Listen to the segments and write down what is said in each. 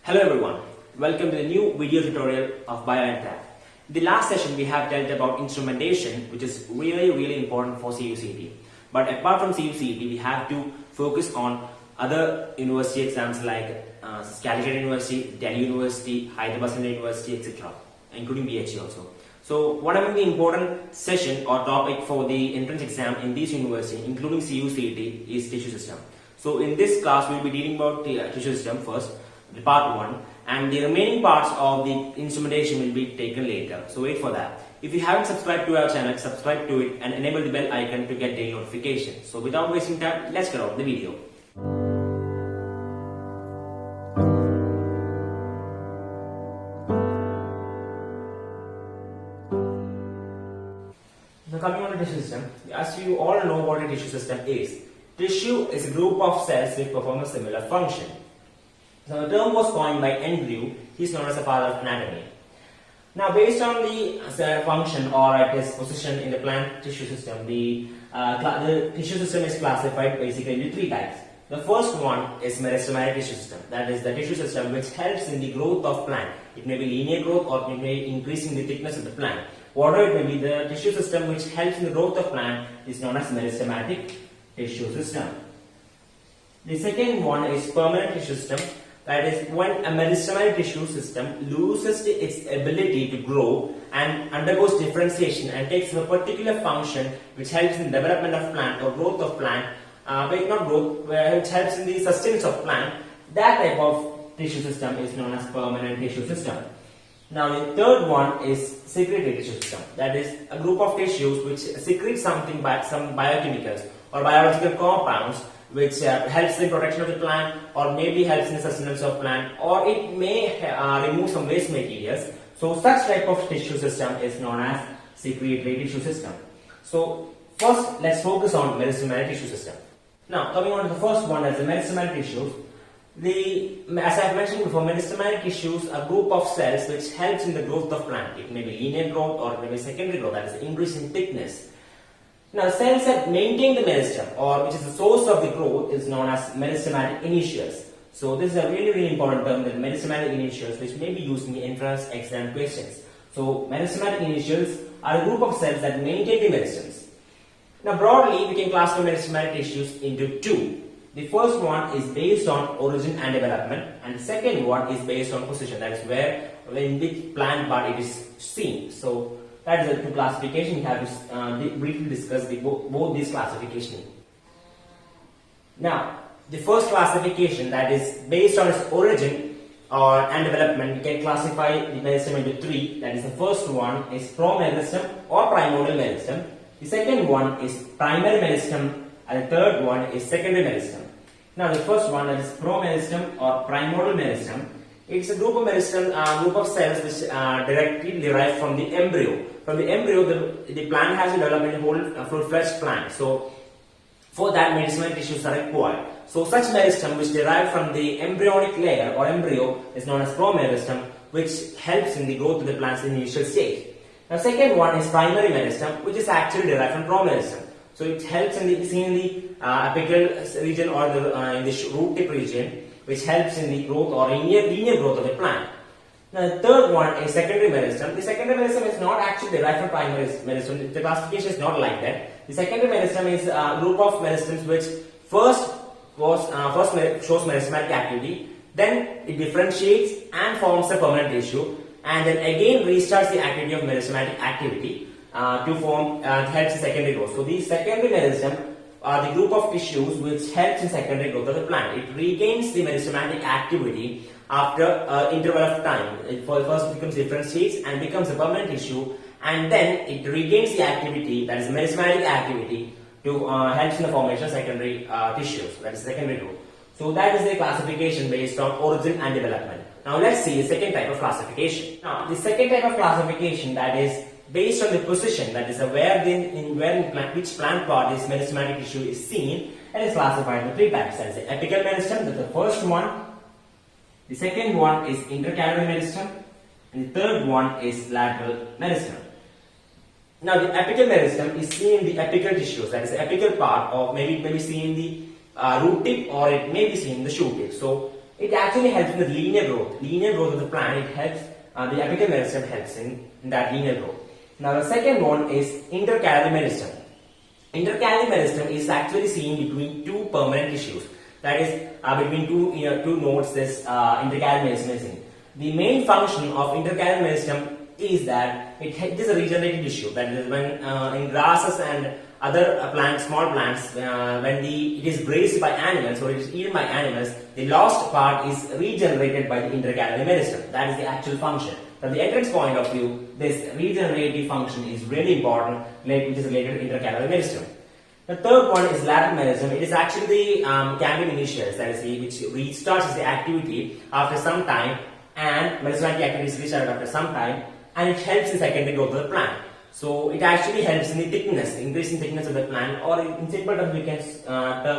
Hello everyone, welcome to the new video tutorial of bioentac. In the last session we have dealt about instrumentation, which is really important for CUCET. But apart from CUCET, we have to focus on other university exams like Calicut University, Delhi University, Hyderabad University, etc., including BHE also. So one of the important session or topic for the entrance exam in this university, including CUCET, is tissue system. So in this class we will be dealing about the tissue system first, the part 1, and the remaining parts of the instrumentation will be taken later. So wait for that. If you haven't subscribed to our channel, subscribe to it and enable the bell icon to get daily notifications. So without wasting time, let's get on with the video. Now coming on the tissue system, as you all know what a tissue system is. Tissue is a group of cells which perform a similar function. Now the term was coined by Andrew. He is known as the father of anatomy. Now based on the function or its position in the plant tissue system, the tissue system is classified basically into 3 types. The first one is meristematic tissue system. That is the tissue system which helps in the growth of plant. It may be linear growth or it may be increasing the thickness of the plant. Whatever it may be, the tissue system which helps in the growth of plant is known as meristematic tissue system. The second one is permanent tissue system. That is when a meristematic tissue system loses its ability to grow and undergoes differentiation and takes a particular function which helps in development of plant or growth of plant, but not growth, which helps in the sustenance of plant. That type of tissue system is known as permanent tissue system. Now the third one is secretory tissue system. That is a group of tissues which secrete something by some biochemicals or biological compounds which helps in protection of the plant or maybe helps in the sustenance of plant, or it may remove some waste materials. So such type of tissue system is known as secretory tissue system. So first let's focus on meristematic tissue system. Now coming on to the first one, as the meristematic tissues. As I have mentioned before, meristematic tissues are a group of cells which helps in the growth of plant. It may be linear growth or it may be secondary growth, that is the increase in thickness. Now cells that maintain the meristem or which is the source of the growth is known as meristematic initials. So this is a really important term, the meristematic initials, which may be used in the entrance exam questions. So meristematic initials are a group of cells that maintain the meristems. Now broadly we can classify meristematic tissues into 2. The first one is based on origin and development, and the second one is based on position, that is where in which plant part it is seen. So that is the 2 classifications. We have to briefly discuss both these classifications. Now, the first classification, that is based on its origin and development, we can classify the meristem into 3. That is, the first one is promeristem or primordial meristem. The second one is primary meristem, and the third one is secondary meristem. Now, the first one is promeristem or primordial meristem. It's a group of meristem, group of cells which directly derive from the embryo. From the embryo, the plant has to develop into a whole full-fledged plant. So, for that, meristematic tissues are required. So, such meristem which derive from the embryonic layer or embryo is known as promeristem, which helps in the growth of the plant's initial stage. Now, second one is primary meristem, which is actually derived from promeristem. So, it helps in the apical region or in the root tip region, which helps in the growth or linear growth of the plant. Now the third one is secondary meristem. The secondary meristem is not actually derived from primary meristem. The classification is not like that. The secondary meristem is a group of meristems which first shows meristematic activity, then it differentiates and forms a permanent tissue, and then again restarts the activity of meristematic activity to form helps in secondary growth. So these secondary meristem are the group of tissues which helps in secondary growth of the plant. It regains the meristematic activity after an interval of time. It first becomes differentiates and becomes a permanent tissue, and then it regains the activity, that is meristematic activity, to helps in the formation of secondary tissues, that is secondary growth. So that is the classification based on origin and development. Now let's see the second type of classification. Now the second type of classification, that is based on the position, that is which plant part this meristematic tissue is seen, and is classified into 3 types. That is the apical meristem, that's the first one. The second one is intercalary meristem, and the third one is lateral meristem. Now the apical meristem is seen in the apical tissues, that is the apical part of maybe seen in the root tip or it may be seen in the shoot tip. So It actually helps in the linear growth. Linear growth of the plant, it helps, the apical meristem helps in that linear growth. Now the second one is intercalary meristem. Intercalary meristem is actually seen between two permanent tissues. That is, between two nodes, this intercalary meristem is seen. The main function of intercalary meristem is that it is a regenerative tissue. That is, when in grasses and other plants, small plants, when it is grazed by animals or it is eaten by animals, the lost part is regenerated by the intercalary meristem. That is the actual function. From the entrance point of view, this regenerative function is really important, which is related to intercalary meristem. The third one is lateral meristem. It is actually the cambium initials, that is, which restarts the activity after some time, and meristematic activity is restarted after some time, and it helps in secondary growth of the plant. So it actually helps in the thickness, increasing thickness of the plant, or in simple terms we can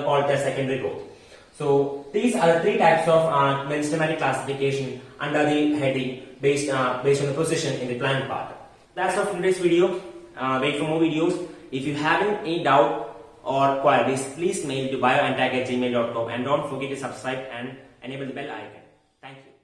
call it as secondary growth. So these are the three types of meristematic classification under the heading based on the position in the plant part. That's all for today's video. Wait for more videos. If you have any doubt or queries, please mail to bioentac@gmail.com, and don't forget to subscribe and enable the bell icon. Thank you.